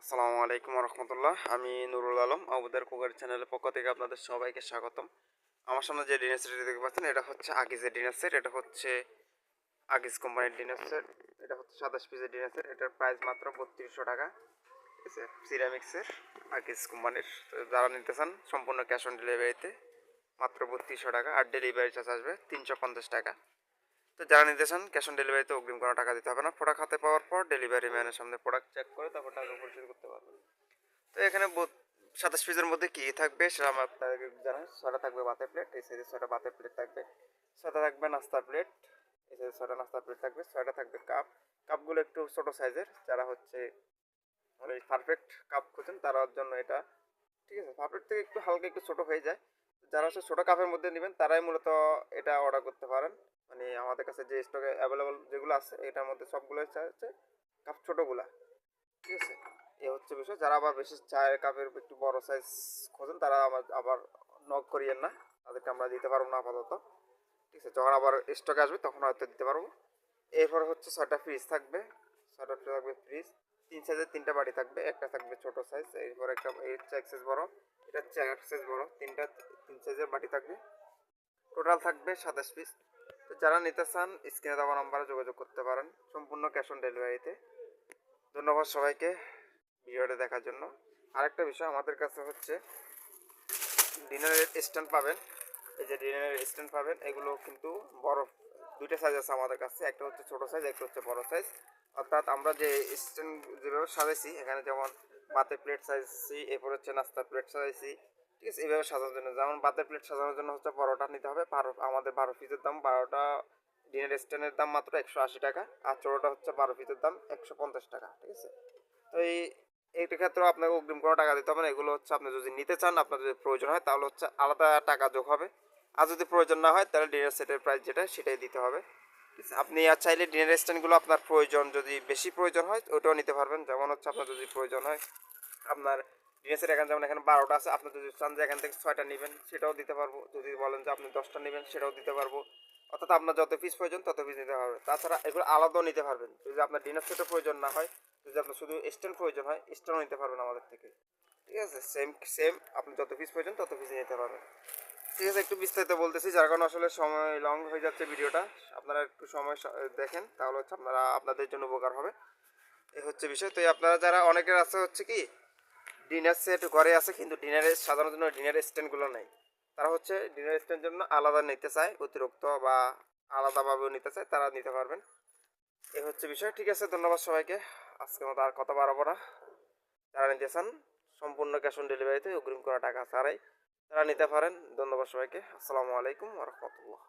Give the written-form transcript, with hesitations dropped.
আসসালামু আলাইকুম রহমতুল্লাহ। আমি নুরুল আলম আবুদের কুকার চ্যানেলের পক্ষ থেকে আপনাদের সবাইকে স্বাগতম। আমার সামনে যে ডিনার সেটটি দেখতে পাচ্ছেন এটা হচ্ছে আগিজের ডিনার সেট। এটা হচ্ছে আগিজ কোম্পানির ডিনার সেট। এটা হচ্ছে 27 পিসের ডিনার সেট। এটার প্রাইস মাত্র 3200 টাকা। ঠিক আছে, সিরামিক্সের আগিজ কোম্পানির। তো যারা নিতে চান সম্পূর্ণ ক্যাশ অন ডেলিভারিতে মাত্র 3200 টাকা, আর ডেলিভারি চার্জ আসবে 350 টাকা। তো যারা নিতে চান ক্যাশ অন ডেলিভারিতে অগ্রিম কোনো টাকা দিতে হবে না। প্রোডাক্ট হাতে পাওয়ার পর ডেলিভারি ম্যানের সামনে প্রোডাক্ট চেক করে তারপর টাকা পরিশোধ করতে পারবেন। তো এখানে 27 পিসের মধ্যে কী থাকবে সেটা আমি আপনাদেরকে জানাই। 6টা থাকবে ভাতের প্লেট, এই সাইজে 6টা ভাতের প্লেট থাকবে। 6টা থাকবে নাস্তার প্লেট, এই সাইজে 6টা নাস্তার প্লেট থাকবে। 6টা থাকবে কাপ। কাপগুলো একটু ছোটো সাইজের, যারা হচ্ছে মানে পারফেক্ট কাপ খুঁজছেন তার জন্য এটা। ঠিক আছে, পারফেক্ট থেকে একটু হালকা একটু ছোটো হয়ে যায়। যারা হচ্ছে ছোটো কাপের মধ্যে নেবেন তারাই মূলত এটা অর্ডার করতে পারেন। মানে আমাদের কাছে যে স্টকে অ্যাভেলেবল যেগুলো আছে এটার মধ্যে সবগুলোই হচ্ছে কাপ ছোটোগুলা। ঠিক আছে, এ হচ্ছে বিষয়। যারা আবার বেশি চায়ের কাপের একটু বড় সাইজ খোঁজেন তারা আবার নক করিয়েন না, তাদেরকে আমরা দিতে পারবো না আপাতত। ঠিক আছে, যখন আবার স্টকে আসবে তখন হয়তো দিতে পারবো। এরপর হচ্ছে 6টা ফ্রিজ থাকবে। 6টা থাকবে ফ্রিজ। 3 সাইজের 3টা বাটি থাকবে, একটা থাকবে ছোট সাইজ, এরপর একটা এই হচ্ছে এক সাইজ বড়, এটা হচ্ছে এক সাইজ বড়। 3 সাইজের বাটি থাকবে। টোটাল থাকবে 27 পিস। তো যারা নিতে চান স্ক্রিনে দেওয়া নাম্বারে যোগাযোগ করতে পারেন সম্পূর্ণ ক্যাশ অন ডেলিভারিতে। ধন্যবাদ সবাইকে ভিডিওটা দেখার জন্য। আরেকটা বিষয়, আমাদের কাছে হচ্ছে ডিনারের স্ট্যান্ড পাবেন। এই যে ডিনারের স্ট্যান্ড পাবেন, এগুলো কিন্তু বড় দুইটা সাইজ আছে আমাদের কাছে, একটা হচ্ছে ছোটো সাইজ, একটা হচ্ছে বড় সাইজ। অর্থাৎ আমরা যে স্ট্যান্ড যেভাবে সাজাইছি এখানে, যেমন ভাতের প্লেট সাজাইছি, এরপর হচ্ছে নাস্তার প্লেট সাজাইছি। ঠিক আছে, এইভাবে সাজানোর জন্য, যেমন ভাতের প্লেট সাজানোর জন্য হচ্ছে 12টা নিতে হবে। আমাদের 12 পিসের দাম 12টা ডিনার স্ট্যান্ডের দাম মাত্র 180 টাকা, আর ছোটোটা হচ্ছে 12 পিসের দাম 150 টাকা। ঠিক আছে, তো এইটা ক্ষেত্রেও আপনাকে অগ্রিম কোনো টাকা দিতে হবে না। এগুলো হচ্ছে আপনি যদি নিতে চান, আপনার যদি প্রয়োজন হয় তাহলে হচ্ছে আলাদা টাকা যোগ হবে। আর যদি প্রয়োজন না হয় তাহলে ডিনার সেটের প্রাইস যেটা সেটাই দিতে হবে। আপনি আর চাইলে ডিনার স্ট্যান্ডগুলো আপনার প্রয়োজন যদি বেশি প্রয়োজন হয় ওটাও নিতে পারবেন। যেমন হচ্ছে আপনার যদি প্রয়োজন হয় আপনার ডিনার সেট এখানে, যেমন এখানে 12টা আছে, আপনি যদি চান যে এখান থেকে 6টা নেবেন সেটাও দিতে পারবো। যদি বলেন যে আপনি 10টা নেবেন সেটাও দিতে পারবো। অর্থাৎ আপনার যত পিস প্রয়োজন তত পিস নিতে পারবেন। তাছাড়া এগুলো আলাদাও নিতে পারবেন। যদি আপনার ডিনার সেটের প্রয়োজন না হয়, যদি আপনার শুধু স্ট্যান্ড প্রয়োজন হয় স্ট্যান্ডও নিতে পারবেন আমাদের থেকে। ঠিক আছে, সেম সেম আপনি যত পিস প্রয়োজন তত পিস নিতে পারবেন। ঠিক আছে, একটু বিস্তারিত বলতেছি যার কারণে আসলে সময় লং হয়ে যাচ্ছে ভিডিওটা। আপনারা একটু সময় দেখেন তাহলে হচ্ছে আপনাদের জন্য উপকার হবে। এই হচ্ছে বিষয়। তো আপনারা যারা অনেকের আছে হচ্ছে কি ডিনার সেট ঘরে আছে কিন্তু ডিনারের সাজানোর জন্য ডিনার স্ট্যান্ডগুলো নেই, তারা হচ্ছে ডিনার স্ট্যান্ডের জন্য আলাদা নিতে চায়, অতিরিক্ত বা আলাদাভাবেও নিতে চায়, তারা নিতে পারবেন। এই হচ্ছে বিষয়। ঠিক আছে, ধন্যবাদ সবাইকে। আজকের মতো আর কথা বাড়াবো না। যারা নিতে চান সম্পূর্ণ ক্যাশ অন ডেলিভারিতে অগ্রিম করা টাকা ছাড়াই তারা নিতে পারেন। ধন্যবাদ সবাইকে। আসসালামু আলাইকুম রহমতুল্লাহ।